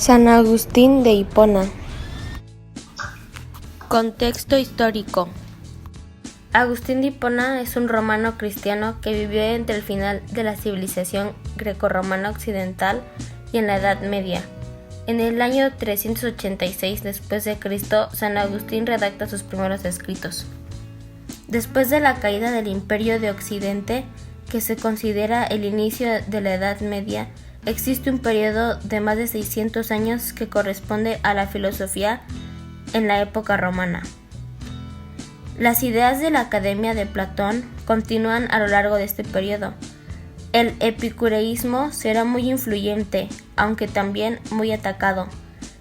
San Agustín de Hipona. Contexto histórico. Agustín de Hipona es un romano cristiano que vivió entre el final de la civilización grecorromana occidental y en la Edad Media. En el año 386 después de Cristo, San Agustín redacta sus primeros escritos. Después de la caída del Imperio de Occidente, que se considera el inicio de la Edad Media, existe un periodo de más de 600 años que corresponde a la filosofía en la época romana. Las ideas de la Academia de Platón continúan a lo largo de este periodo. El epicureísmo será muy influyente, aunque también muy atacado.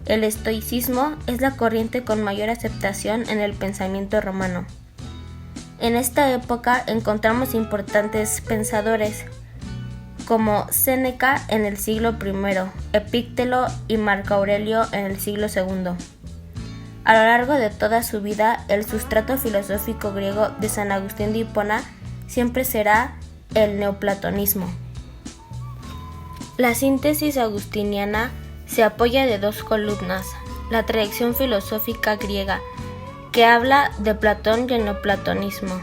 El estoicismo es la corriente con mayor aceptación en el pensamiento romano. En esta época encontramos importantes pensadores como Séneca en el siglo I, Epíctelo y Marco Aurelio en el siglo II. A lo largo de toda su vida, el sustrato filosófico griego de San Agustín de Hipona siempre será el neoplatonismo. La síntesis agustiniana se apoya de dos columnas: la tradición filosófica griega, que habla de Platón y el neoplatonismo.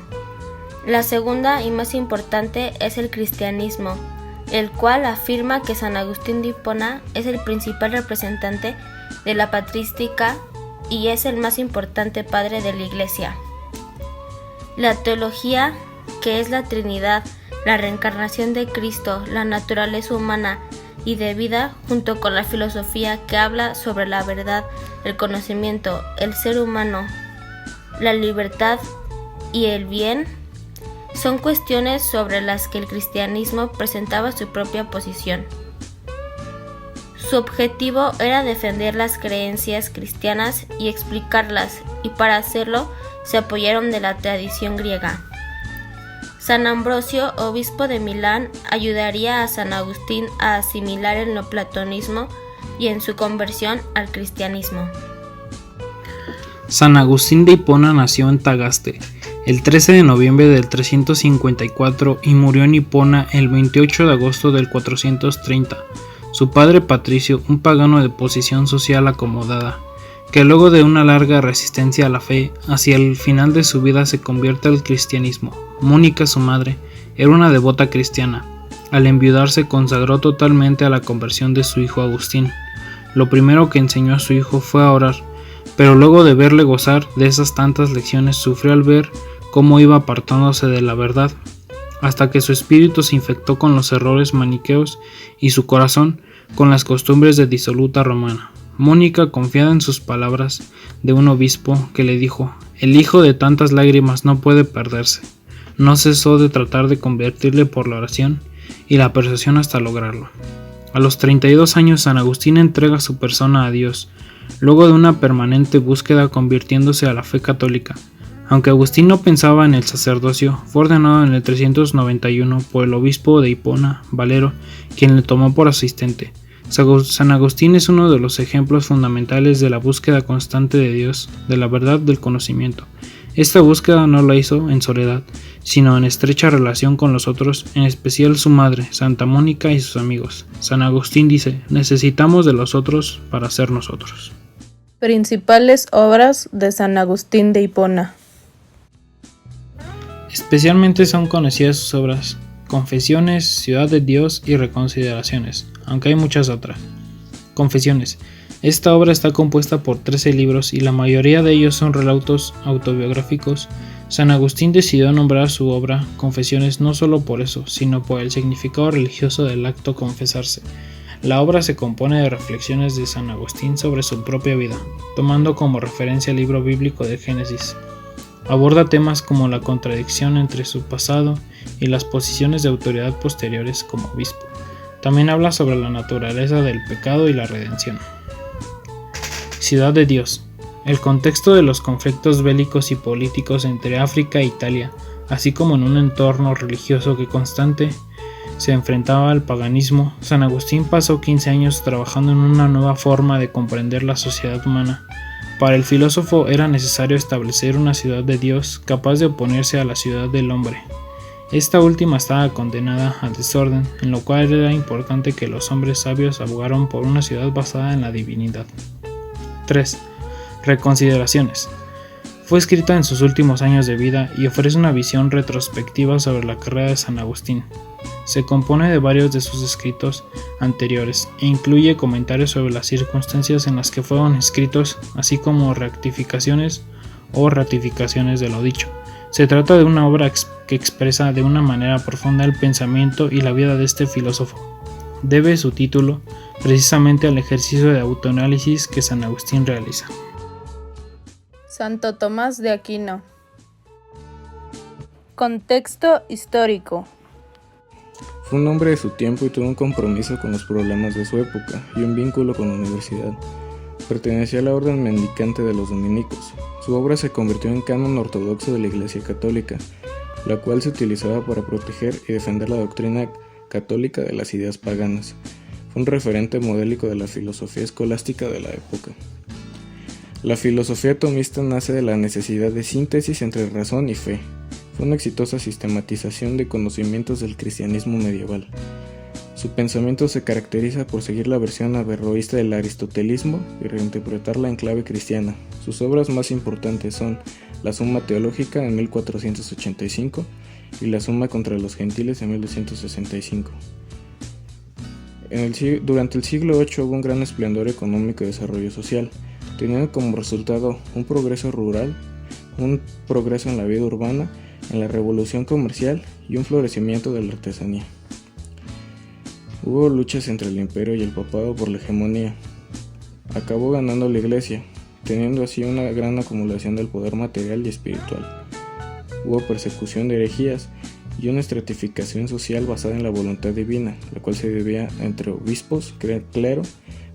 La segunda y más importante es el cristianismo, el cual afirma que San Agustín de Hipona es el principal representante de la patrística y es el más importante padre de la Iglesia. La teología, que es la Trinidad, la reencarnación de Cristo, la naturaleza humana y de vida, junto con la filosofía que habla sobre la verdad, el conocimiento, el ser humano, la libertad y el bien, son cuestiones sobre las que el cristianismo presentaba su propia posición. Su objetivo era defender las creencias cristianas y explicarlas, y para hacerlo se apoyaron de la tradición griega. San Ambrosio, obispo de Milán, ayudaría a San Agustín a asimilar el neoplatonismo y en su conversión al cristianismo. San Agustín de Hipona nació en Tagaste el 13 de noviembre del 354 y murió en Hipona el 28 de agosto del 430. Su padre Patricio, un pagano de posición social acomodada, que luego de una larga resistencia a la fe, hacia el final de su vida se convierte al cristianismo. Mónica, su madre, era una devota cristiana. Al enviudarse consagró totalmente a la conversión de su hijo Agustín. Lo primero que enseñó a su hijo fue a orar, pero luego de verle gozar de esas tantas lecciones sufrió al ver cómo iba apartándose de la verdad, hasta que su espíritu se infectó con los errores maniqueos y su corazón con las costumbres de disoluta romana. Mónica, confiada en sus palabras de un obispo que le dijo: "El hijo de tantas lágrimas no puede perderse", no cesó de tratar de convertirle por la oración y la persuasión hasta lograrlo. A los 32 años San Agustín entrega su persona a Dios, luego de una permanente búsqueda convirtiéndose a la fe católica. Aunque Agustín no pensaba en el sacerdocio, fue ordenado en el 391 por el obispo de Hipona, Valero, quien le tomó por asistente. San Agustín es uno de los ejemplos fundamentales de la búsqueda constante de Dios, de la verdad, del conocimiento. Esta búsqueda no la hizo en soledad, sino en estrecha relación con los otros, en especial su madre, Santa Mónica, y sus amigos. San Agustín dice: "Necesitamos de los otros para ser nosotros". Principales obras de San Agustín de Hipona. Especialmente son conocidas sus obras Confesiones, Ciudad de Dios y Reconsideraciones, aunque hay muchas otras. Confesiones. Esta obra está compuesta por 13 libros y la mayoría de ellos son relatos autobiográficos. San Agustín decidió nombrar su obra Confesiones no solo por eso, sino por el significado religioso del acto confesarse. La obra se compone de reflexiones de San Agustín sobre su propia vida, tomando como referencia el libro bíblico de Génesis. Aborda temas como la contradicción entre su pasado y las posiciones de autoridad posteriores como obispo. También habla sobre la naturaleza del pecado y la redención. Ciudad de Dios. El contexto de los conflictos bélicos y políticos entre África e Italia, así como en un entorno religioso que constante se enfrentaba al paganismo, San Agustín pasó 15 años trabajando en una nueva forma de comprender la sociedad humana. Para el filósofo era necesario establecer una ciudad de Dios capaz de oponerse a la ciudad del hombre, Esta última estaba condenada al desorden, en lo cual era importante que los hombres sabios abogaran por una ciudad basada en la divinidad. 3. Reconsideraciones. Fue escrita en sus últimos años de vida y ofrece una visión retrospectiva sobre la carrera de San Agustín. Se compone de varios de sus escritos anteriores e incluye comentarios sobre las circunstancias en las que fueron escritos, así como rectificaciones o ratificaciones de lo dicho. Se trata de una obra que expresa de una manera profunda el pensamiento y la vida de este filósofo. Debe su título precisamente al ejercicio de autoanálisis que San Agustín realiza. Santo Tomás de Aquino. Contexto histórico. Fue un hombre de su tiempo y tuvo un compromiso con los problemas de su época y un vínculo con la universidad. Pertenecía a la orden mendicante de los dominicos. Su obra se convirtió en canon ortodoxo de la Iglesia Católica, la cual se utilizaba para proteger y defender la doctrina católica de las ideas paganas. Fue un referente modélico de la filosofía escolástica de la época. La filosofía tomista nace de la necesidad de síntesis entre razón y fe. Fue una exitosa sistematización de conocimientos del cristianismo medieval. Su pensamiento se caracteriza por seguir la versión averroísta del aristotelismo y reinterpretarla en clave cristiana. Sus obras más importantes son La Suma Teológica en 1485 y La Suma contra los Gentiles en 1265. Durante el siglo VIII hubo un gran esplendor económico y desarrollo social, teniendo como resultado un progreso rural, un progreso en la vida urbana, en la revolución comercial y un florecimiento de la artesanía. Hubo luchas entre el imperio y el papado por la hegemonía. Acabó ganando la iglesia, teniendo así una gran acumulación del poder material y espiritual. Hubo persecución de herejías y una estratificación social basada en la voluntad divina, la cual se dividía entre obispos, clero,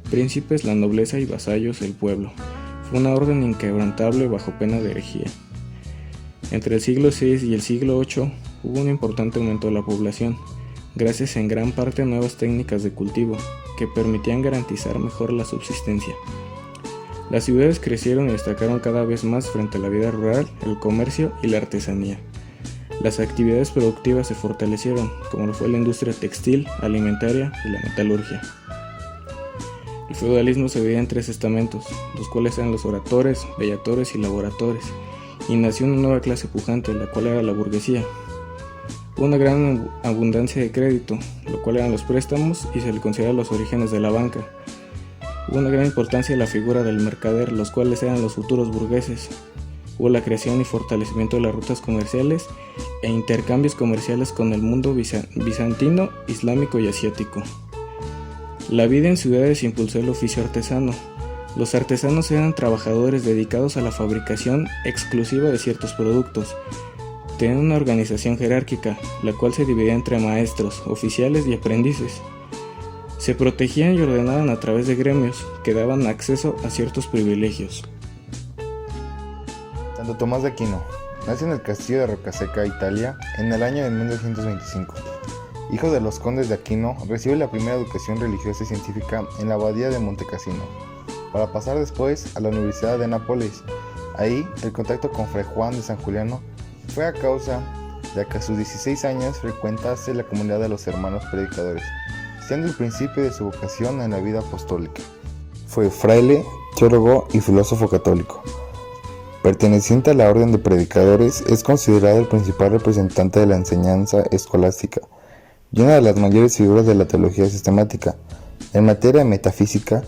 príncipes, la nobleza y vasallos, el pueblo. Fue una orden inquebrantable bajo pena de herejía. Entre el siglo VI y el siglo VIII hubo un importante aumento de la población, gracias en gran parte a nuevas técnicas de cultivo, que permitían garantizar mejor la subsistencia. Las ciudades crecieron y destacaron cada vez más frente a la vida rural, el comercio y la artesanía. Las actividades productivas se fortalecieron, como lo fue la industria textil, alimentaria y la metalurgia. El feudalismo se dividía en 3 estamentos, los cuales eran los oratores, bellatores y laboratores, y nació una nueva clase pujante, la cual era la burguesía. Hubo una gran abundancia de crédito, lo cual eran los préstamos y se le considera los orígenes de la banca. Hubo una gran importancia de la figura del mercader, los cuales eran los futuros burgueses. Hubo la creación y fortalecimiento de las rutas comerciales e intercambios comerciales con el mundo bizantino, islámico y asiático. La vida en ciudades impulsó el oficio artesano. Los artesanos eran trabajadores dedicados a la fabricación exclusiva de ciertos productos. Tenían una organización jerárquica, la cual se dividía entre maestros, oficiales y aprendices. Se protegían y ordenaban a través de gremios, que daban acceso a ciertos privilegios. Santo Tomás de Aquino nace en el castillo de Rocaseca, Italia, en el año de 1225. Hijo de los condes de Aquino, recibe la primera educación religiosa y científica en la abadía de Montecassino, para pasar después a la Universidad de Nápoles. Ahí, el contacto con Fray Juan de San Juliano fue a causa de que a sus 16 años frecuentase la comunidad de los hermanos predicadores, siendo el principio de su vocación en la vida apostólica. Fue fraile, teólogo y filósofo católico. Perteneciente a la orden de predicadores, es considerado el principal representante de la enseñanza escolástica y una de las mayores figuras de la teología sistemática. En materia de metafísica,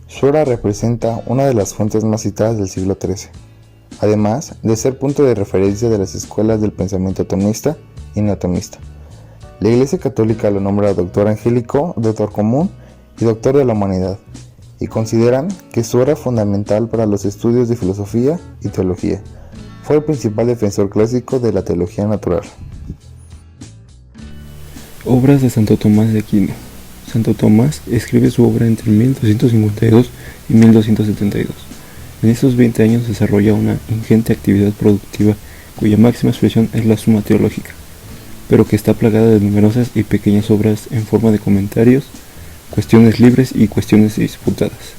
su obra representa una de las fuentes más citadas del siglo XIII, además de ser punto de referencia de las escuelas del pensamiento tomista y neotomista. La Iglesia Católica lo nombra doctor angélico, doctor común y doctor de la humanidad, y consideran que su obra es fundamental para los estudios de filosofía y teología. Fue el principal defensor clásico de la teología natural. Obras de Santo Tomás de Aquino. Santo Tomás escribe su obra entre 1252 y 1272. En estos 20 años desarrolla una ingente actividad productiva cuya máxima expresión es la Suma Teológica, pero que está plagada de numerosas y pequeñas obras en forma de comentarios, cuestiones libres y cuestiones disputadas,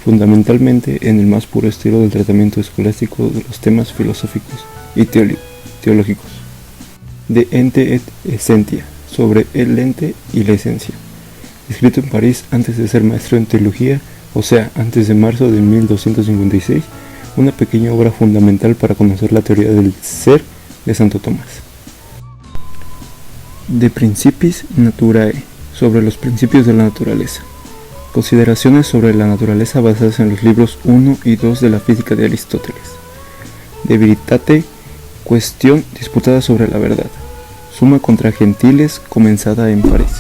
fundamentalmente en el más puro estilo del tratamiento escolástico de los temas filosóficos y teológicos. De ente et essentia, sobre el ente y la esencia, escrito en París antes de ser maestro en teología, o sea, antes de marzo de 1256, una pequeña obra fundamental para conocer la teoría del ser de Santo Tomás. De Principis Naturae, sobre los principios de la naturaleza. Consideraciones sobre la naturaleza basadas en los libros 1 y 2 de la física de Aristóteles. De Veritate, cuestión disputada sobre la verdad. Suma contra Gentiles, comenzada en París.